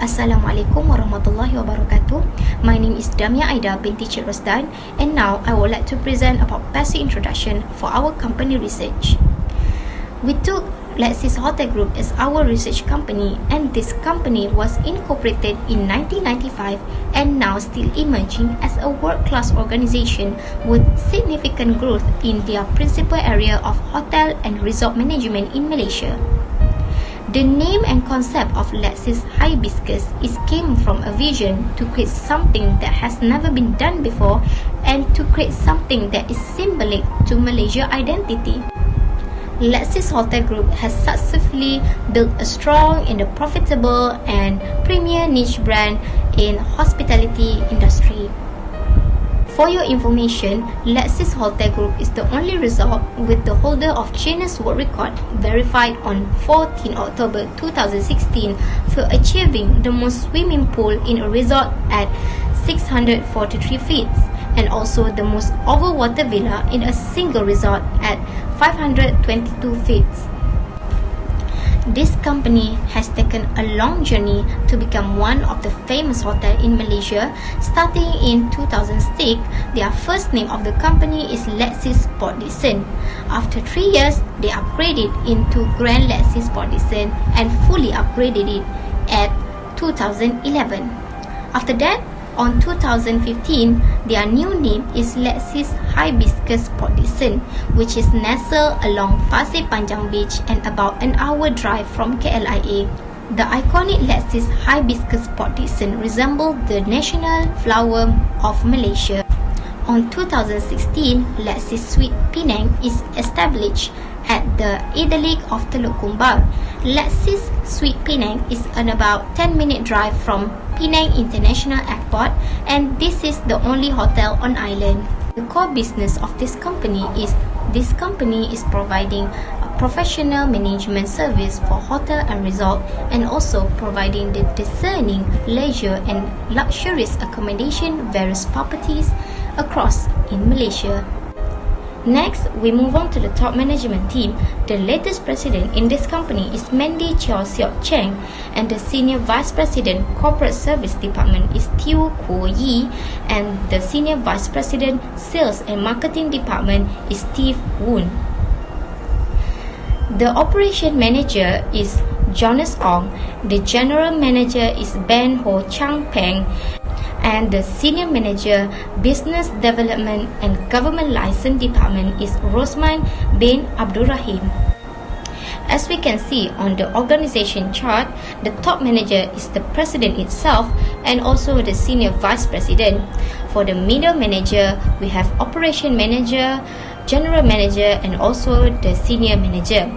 Assalamualaikum warahmatullahi wabarakatuh. My name is Damia Aida binti Cik Rosdan, and now I would like to present about passive introduction for our company research. We took Lexis Hotel Group as our research company, and this company was incorporated in 1995 and now still emerging as a world-class organization with significant growth in their principal area of hotel and resort management in Malaysia. The name and concept of Lexis Hibiscus came from a vision to create something that has never been done before and to create something that is symbolic to Malaysia identity. Lexis Hotel Group has successfully built a strong and a profitable and premier niche brand in hospitality industry. For your information, Lexis Hotel Group is the only resort with the holder of Guinness World Record verified on 14 October 2016 for achieving the most swimming pool in a resort at 643 feet and also the most overwater villa in a single resort at 522 feet. This company has taken a long journey to become one of the famous hotels in Malaysia. Starting in 2006, their first name of the company is Lexis Port Dickson. After 3 years, they upgraded into Grand Lexis Port Dickson and fully upgraded it at 2011. After that, on 2015, their new name is Lexis Hibiscus Port Dickson, which is nestled along Pasir Panjang Beach and about an hour drive from KLIA. The iconic Lexis Hibiscus Port Dickson resembles the national flower of Malaysia. On 2016, Lexis Suite Penang is established at the Idalik of Teluk Kumbar. Lexis Suite Penang is an about 10-minute drive from Penang International Airport, and this is the only hotel on island. The core business of this company is providing a professional management service for hotel and resort, and also providing the discerning leisure and luxurious accommodation various properties across in Malaysia. Next, we move on to the top management team. The latest president in this company is Mandy Chow Siok Cheng, and the senior vice president corporate service department is Tiu Kuo Yi, and the senior vice president sales and marketing department is Steve Woon. The operation manager is Jonas Ong, the general manager is Ben Ho Chang Peng, and the senior manager business development and government license department is Rosman bin Abdul Rahim. As we can see on the organization chart, the top manager is the president itself and also the senior vice president. For the middle manager, we have operation manager, general manager, and also the senior manager.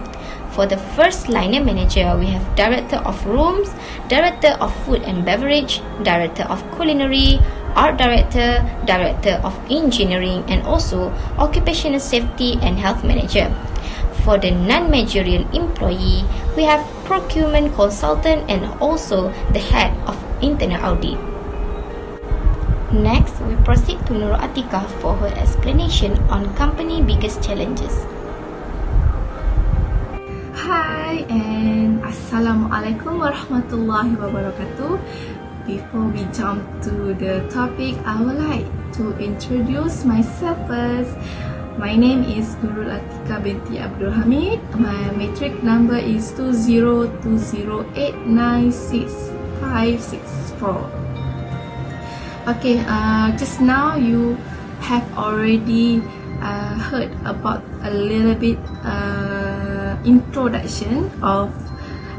For the first liner manager, we have Director of Rooms, Director of Food and Beverage, Director of Culinary, Art Director, Director of Engineering, and also Occupational Safety and Health Manager. For the non-managerial employee, we have Procurement Consultant and also the Head of Internal Audit. Next, we proceed to Nur Atika for her explanation on company biggest challenges. Hi and Assalamualaikum warahmatullahi wabarakatuh. Before we jump to the topic, I would like to introduce myself first. My name is Nurul Atika binti Abdul Hamid. My matric number is 2020896564. Okay, just now you have already heard about a little bit introduction of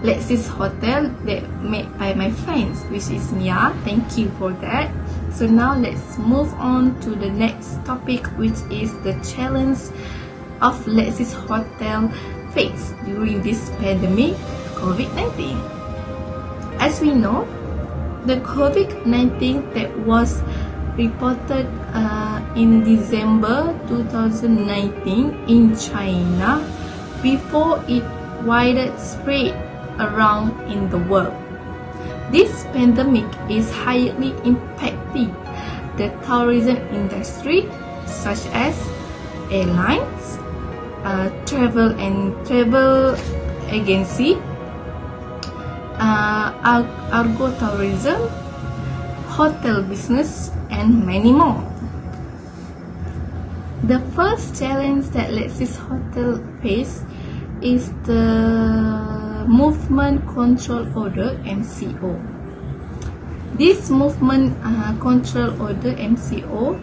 Lexis Hotel that made by my friends, which is Mia. Thank you for that. So now let's move on to the next topic, which is the challenge of Lexis Hotel face during this pandemic, COVID-19. As we know, the COVID-19 that was reported in December 2019 in China before it widespread around in the world. This pandemic is highly impacting the tourism industry, such as airlines, travel agency, agro-tourism, hotel business, and many more. The first challenge that Lexis Hotel faced is the Movement Control Order (MCO). This Movement Control Order (MCO)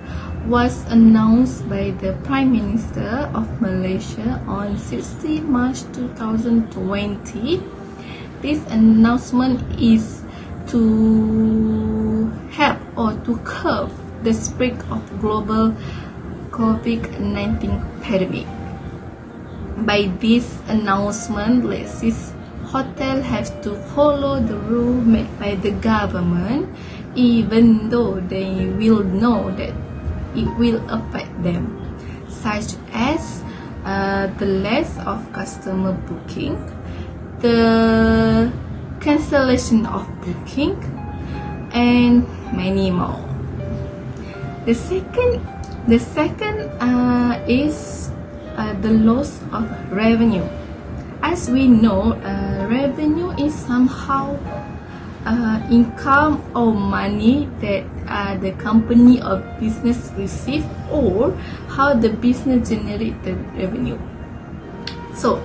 was announced by the Prime Minister of Malaysia on 16 March 2020. This announcement is to help or to curb the spread of global COVID-19 pandemic. By this announcement, Lexis Hotel has to follow the rule made by the government, even though they will know that it will affect them, such as the less of customer booking, the cancellation of booking, and many more. The second is the loss of revenue. As we know, revenue is somehow income or money that the company or business receive, or how the business generate the revenue. So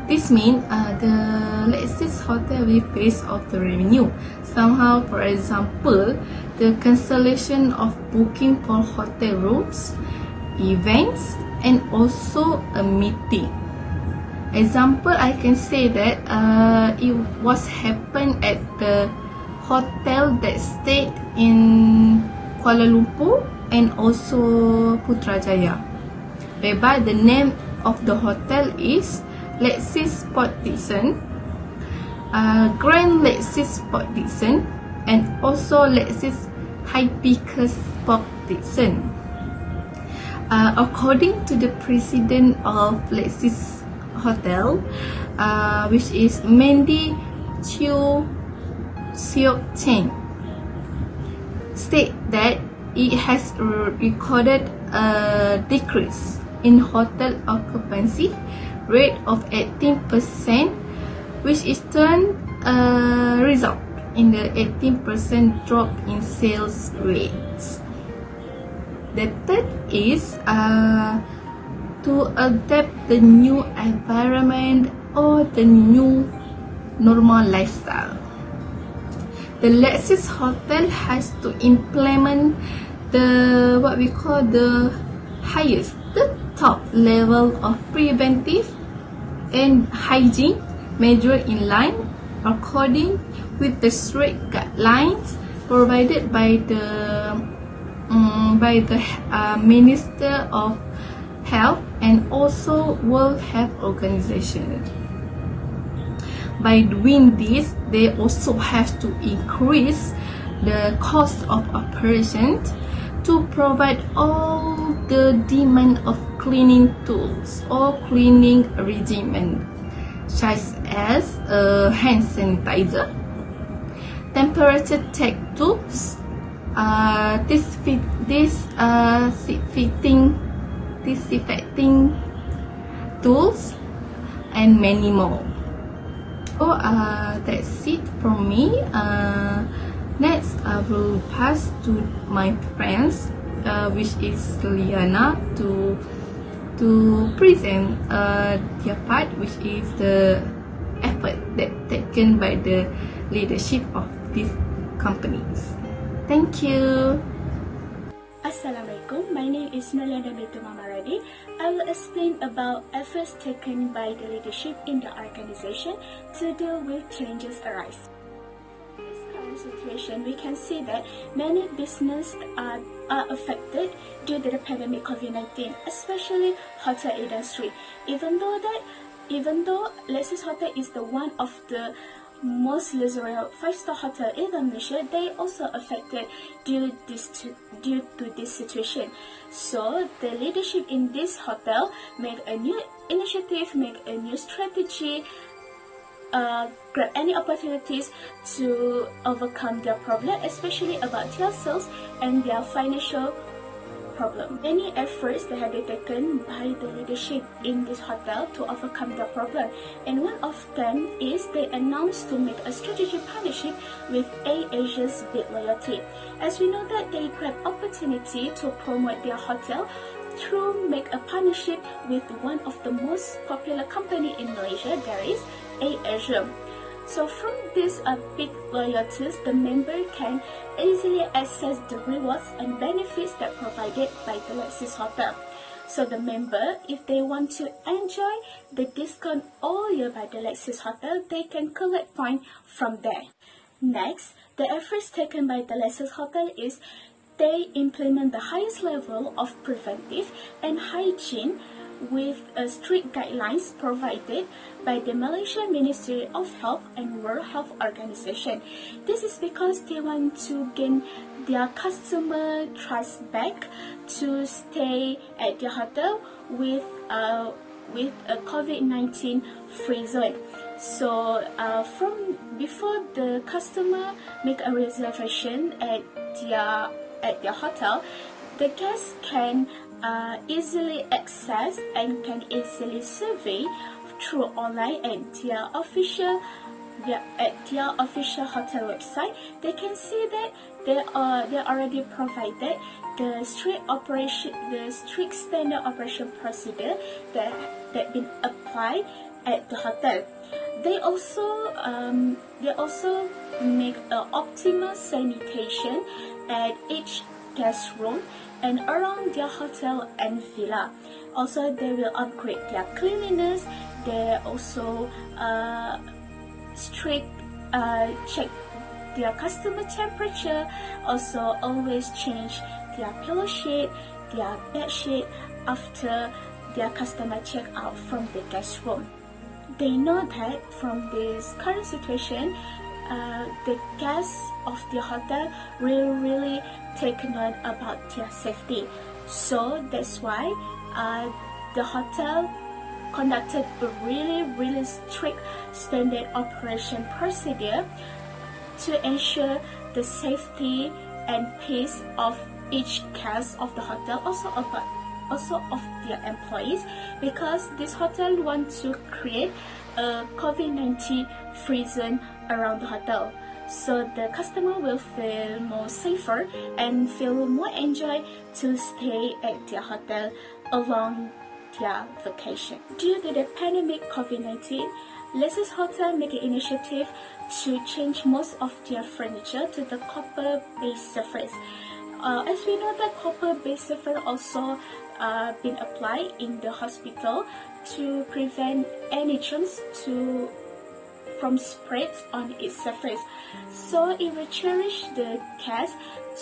this means the Lexis Hotel will face off the revenue somehow. For example, the cancellation of booking for hotel rooms, events, and also a meeting. Example, I can say that it was happened at the hotel that stayed in Kuala Lumpur and also Putrajaya, whereby the name of the hotel is Lexis Port Dickson, Grand Lexis Port Dickson, and also Lexis Hypicus Port Dickson. According to the president of Lexis Hotel, which is Mandy Chiu Siok Cheng, state that it has recorded a decrease in hotel occupancy rate of 18%, which is turn result in the 18% drop in sales rates. The third is to adapt the new environment or the new normal lifestyle. The Lexis Hotel has to implement the what we call the top level of preventive and hygiene measure in line according with the strict guidelines provided by the Minister of Health and also World Health Organization. By doing this, they also have to increase the cost of operations to provide all the demand of cleaning tools or cleaning regimen, such as hand sanitizer, temperature check tools, disinfecting tools, and many more. So that's it from me. Next, I will pass to my friends, which is Liana, to present their part, which is the effort that taken by the leadership of these companies. Thank you. Assalamualaikum, my name is Nalanda Bintu Mamaradi. I will explain about efforts taken by the leadership in the organization to deal with challenges arise. In this current situation, we can see that many businesses are affected due to the pandemic COVID-19, especially hotel industry. Even though Lexis Hotel is the one of the most luxurious 5-star hotel in Malaysia, they also affected due to this situation. So the leadership in this hotel made a new initiative, make a new strategy, grab any opportunities to overcome their problem, especially about their sales and their financial problem. Many efforts that have been taken by the leadership in this hotel to overcome the problem, and one of them is they announced to make a strategic partnership with ADS460 Loyalty. As we know that they grab opportunity to promote their hotel through make a partnership with one of the most popular company in Malaysia, that is ADS460. So from these big loyalties, the member can easily access the rewards and benefits that provided by the Lexis Hotel. So the member, if they want to enjoy the discount all year by the Lexis Hotel, they can collect points from there. Next, the efforts taken by the Lexis Hotel is they implement the highest level of preventive and hygiene with strict guidelines provided by the Malaysian Ministry of Health and World Health Organization. This is because they want to gain their customer trust back to stay at their hotel with a COVID-19 free zone. So from before the customer make a reservation at their hotel, the guests can easily access and can easily survey through online at their official hotel website. They can see that they already provided the strict standard operation procedure that been applied at the hotel. They also make optimal sanitation at each guest room and around their hotel and villa. Also, they will upgrade their cleanliness. They also check their customer temperature. Also, always change their pillow sheet, their bed sheet after their customer check out from the guest room. They know that from this current situation, the guests of the hotel will really take note about their safety. So that's why the hotel conducted a really strict standard operation procedure to ensure the safety and peace of each guest of the hotel, also of their employees, because this hotel wants to create a COVID-19 free zone around the hotel, so the customer will feel more safer and feel more enjoy to stay at their hotel along their vacation. Due to the pandemic COVID-19, Lexis Hotel make an initiative to change most of their furniture to the copper-based surface. As we know that copper-based surface also been applied in the hospital to prevent any germs from spreads on its surface. So it will cherish the guests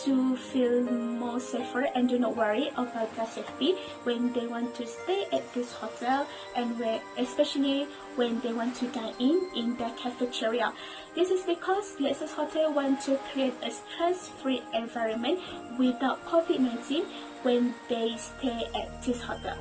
to feel more safer and do not worry about their safety when they want to stay at this hotel, and especially when they want to dine in the cafeteria. This is because Lexis Hotel wants to create a stress-free environment without COVID-19 when they stay at this hotel.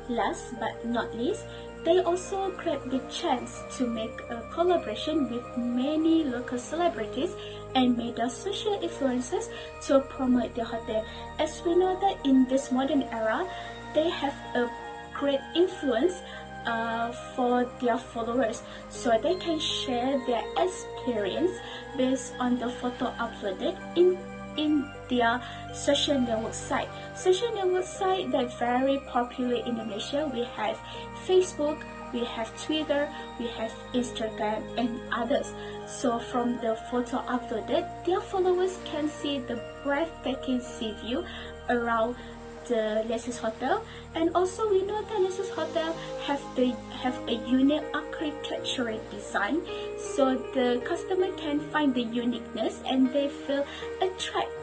Last but not least, they also grab the chance to make a collaboration with many local celebrities and media social influencers to promote the hotel. As we know that in this modern era, they have a great influence for their followers, so they can share their experience based on the photo uploaded in their social network site. Social network site that very popular in Indonesia. We have Facebook, we have Twitter, we have Instagram, and others. So from the photo uploaded, their followers can see the breathtaking sea view around the Lexis Hotel. And also we know that Lexis Hotel have a unique architectural design, so the customer can find the uniqueness and they feel attracted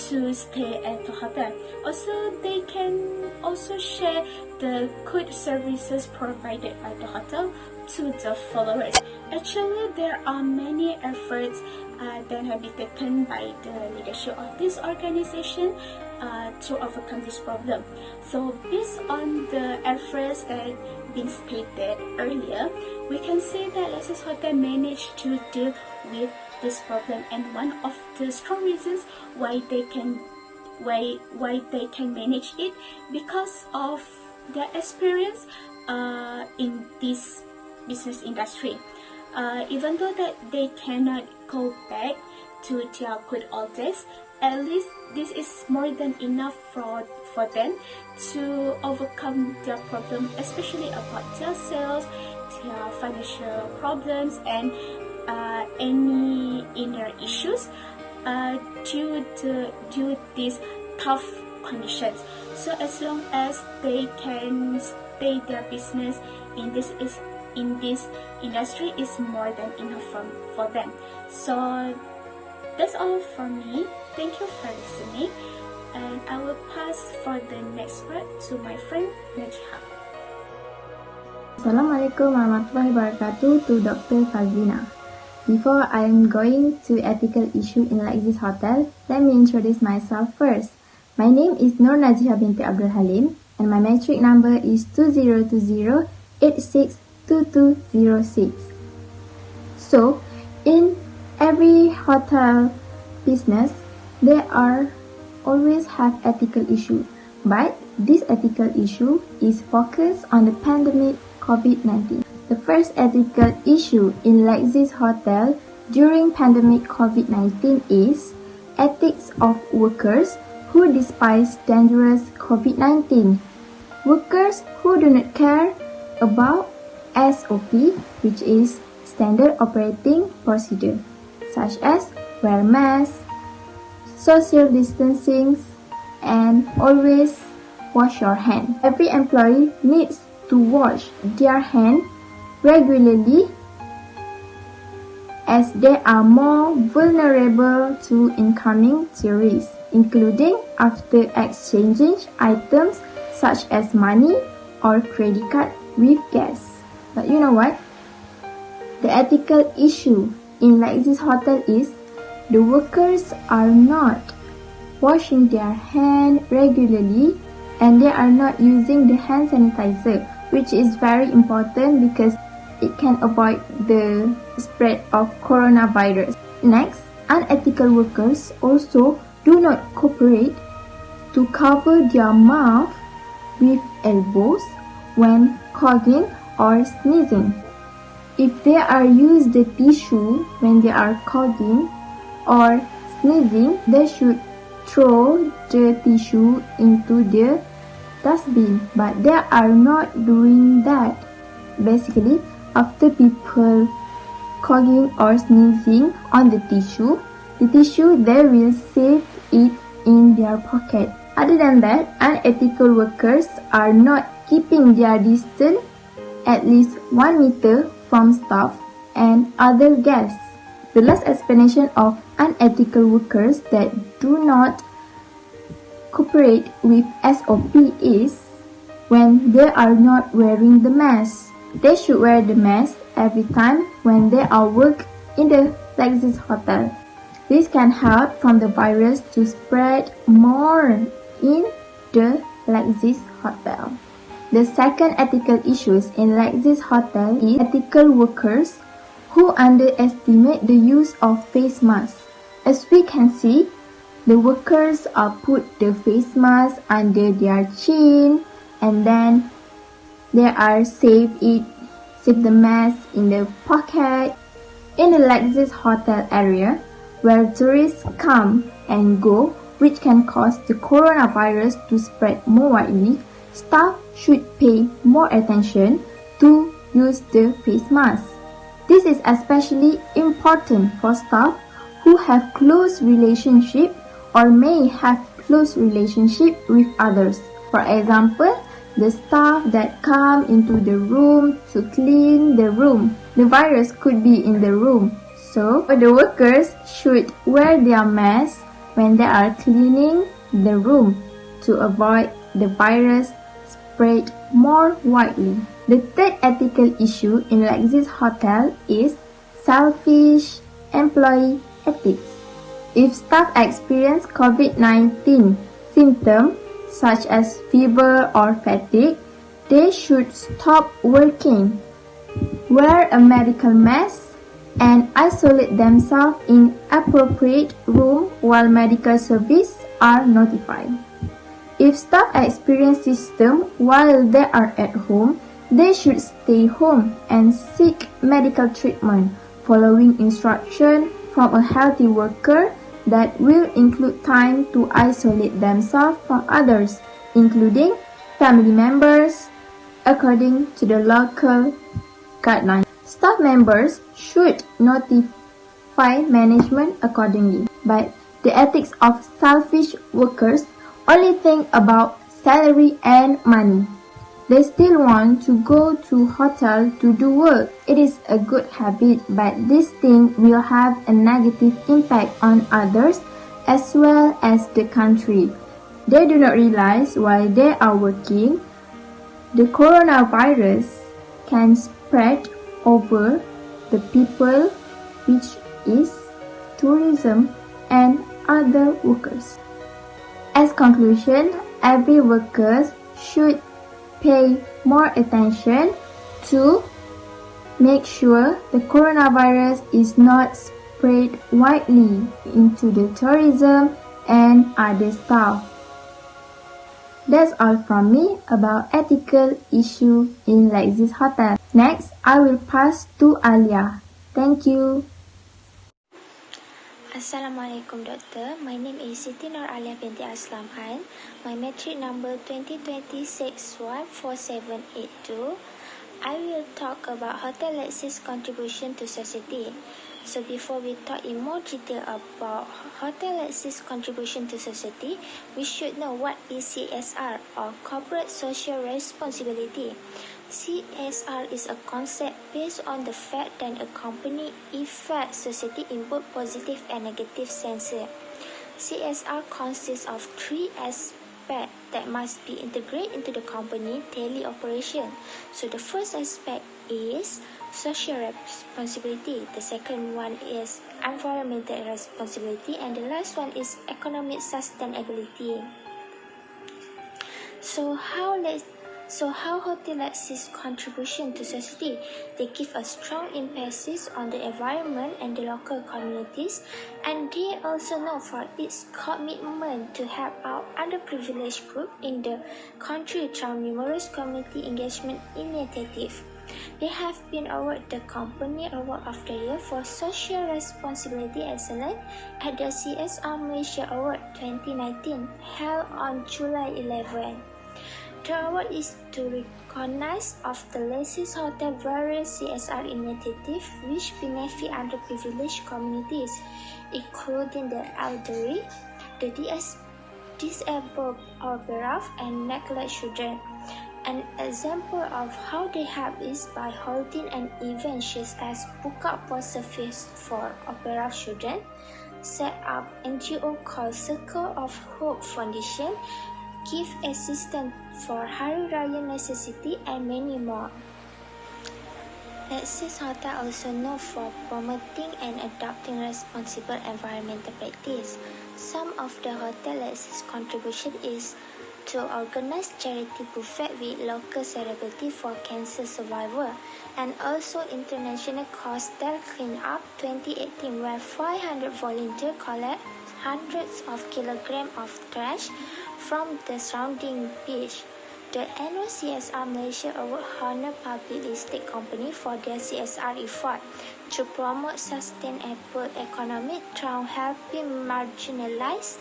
to stay at the hotel. Also, they can also share the good services provided by the hotel to the followers. Actually, there are many efforts that have been taken by the leadership of this organization to overcome this problem. So based on the efforts that been stated earlier, we can say that Lexis Hotel managed to deal with this problem, and one of the strong reasons why they can why they can manage it because of their experience in this business industry. Even though that they cannot go back to their good old days, at least this is more than enough for them to overcome their problem, especially about their sales, their financial problems, and any inner issues due to these tough conditions. So as long as they can stay their business in this industry is more than enough for them. So that's all from me. Thank you for listening, and I will pass for the next part to my friend Najha. Assalamualaikum warahmatullahi wabarakatuh to Dr. Fazlina. Before I am going to ethical issue in Lexis Hotel, let me introduce myself first. My name is Nur Najiha binti Abdul Halim, and my metric number is 2020862206. So, in every hotel business, there are always have ethical issue, but this ethical issue is focused on the pandemic COVID-19. The first ethical issue in Lexis Hotel during pandemic COVID-19 is ethics of workers who despise dangerous COVID-19. Workers who do not care about SOP, which is standard operating procedure, such as wear masks, social distancing, and always wash your hand. Every employee needs to wash their hand regularly as they are more vulnerable to incoming tourists, including after exchanging items such as money or credit card with guests. But you know what? The ethical issue in Lexis Hotel is the workers are not washing their hand regularly and they are not using the hand sanitizer, which is very important because it can avoid the spread of coronavirus. Next, unethical workers also do not cooperate to cover their mouth with elbows when coughing or sneezing. If they are use the tissue when they are coughing or sneezing, they should throw the tissue into the dustbin, but they are not doing that. Basically, after people coughing or sneezing on the tissue they will save it in their pocket. Other than that, unethical workers are not keeping their distance at least 1 meter from staff and other guests. The last explanation of unethical workers that do not cooperate with SOP is when they are not wearing the mask. They should wear the mask every time when they are work in the Lexis Hotel. This can help from the virus to spread more in the Lexis Hotel. The second ethical issues in Lexis Hotel is ethical workers who underestimate the use of face masks. As we can see, the workers put the face mask under their chin and then they are save the mask in the pocket. In the Lexis Hotel area, where tourists come and go, which can cause the coronavirus to spread more widely, staff should pay more attention to use the face mask. This is especially important for staff who have close relationship or may have close relationship with others. For example, the staff that come into the room to clean the room. The virus could be in the room. So, the workers should wear their mask when they are cleaning the room to avoid the virus spread more widely. The third ethical issue in Lexis Hotel is selfish employee ethics. If staff experience COVID-19 symptoms such as fever or fatigue, they should stop working, wear a medical mask, and isolate themselves in appropriate room while medical services are notified. If staff experience symptoms while they are at home, they should stay home and seek medical treatment following instruction from a healthy worker that will include time to isolate themselves from others, including family members, according to the local guidelines. Staff members should notify management accordingly, but the ethics of selfish workers only think about salary and money. They still want to go to hotel to do work. It is a good habit, but this thing will have a negative impact on others as well as the country. They do not realize while they are working, the coronavirus can spread over the people, which is tourism and other workers. As conclusion, every worker should pay more attention to make sure the coronavirus is not spread widely into the tourism and other stuff. That's all from me about ethical issue in Lexis Hotel. Next, I will pass to Alia. Thank you. Assalamualaikum Doctor, my name is Siti Nur Alia binti Aslam Khan. My metric number 2020-614782. I will talk about Hotel Lexis contribution to society. So before we talk in more detail about Hotel Lexis contribution to society, we should know what is CSR or Corporate Social Responsibility. CSR is a concept based on the fact that a company affects society in both positive and negative senses. CSR consists of three aspects that must be integrated into the company daily operation. So the first aspect is social responsibility, the second one is environmental responsibility, and the last one is economic sustainability. So how Hotel Lexis contribution to society? They give a strong emphasis on the environment and the local communities, and they also know for its commitment to help out underprivileged groups in the country through numerous community engagement initiatives. They have been awarded the Company Award of the Year for Social Responsibility Excellence at the CSR Malaysia Award 2019 held on July 11. The award is to recognize of the Lexis Hotel various CSR initiatives which benefit underprivileged communities, including the elderly, the disabled or bereft and neglected children. An example of how they help is by holding an event such as buka puasa service for bereft children, set up NGO called Circle of Hope Foundation, give assistance for Hari Raya necessity, and many more. Lexis Hotel also known for promoting and adopting responsible environmental practice. Some of the Hotel Lexis contribution is to organize charity buffet with local celebrity for cancer survivor, and also International Coastal Cleanup 2018 where 500 volunteers collect hundreds of kilograms of trash from the surrounding beach. The annual CSR Malaysia Award honor public listed company for their CSR effort to promote sustainable economy through helping marginalized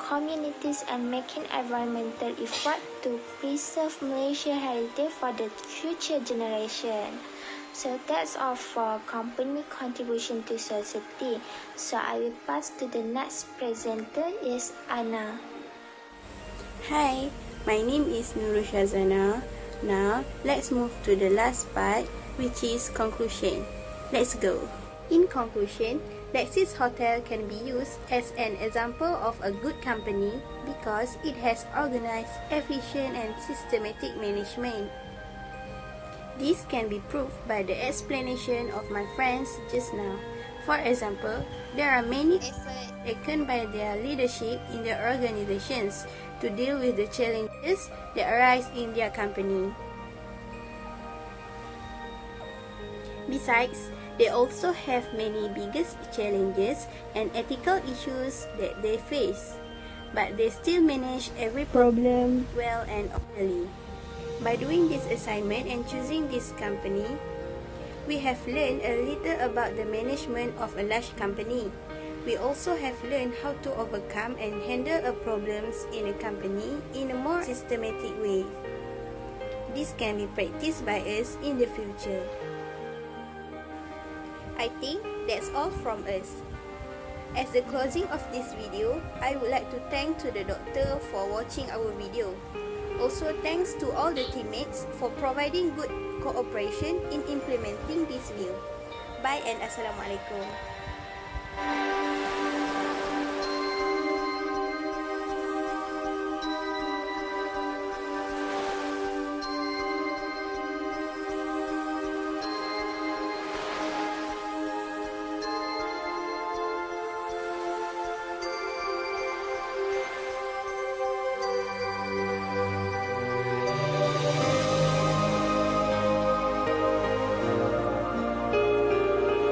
communities and making environmental effort to preserve Malaysia heritage for the future generation. So that's all for company contribution to society. So I will pass to the next presenter is Anna. Hi, my name is Nurul Shazana. Now, let's move to the last part, which is conclusion. Let's go. In conclusion, Lexis Hotel can be used as an example of a good company because it has organized, efficient and systematic management. This can be proved by the explanation of my friends just now. For example, there are many efforts taken by their leadership in their organizations to deal with the challenges that arise in their company. Besides, they also have many biggest challenges and ethical issues that they face. but they still manage every problem well and orderly. By doing this assignment and choosing this company, we have learned a little about the management of a large company. We also have learned how to overcome and handle problems in a company in a more systematic way. This can be practiced by us in the future. I think that's all from us. As the closing of this video, I would like to thank to the doctor for watching our video. Also thanks to all the teammates for providing good cooperation in implementing this video. Bye and Assalamualaikum.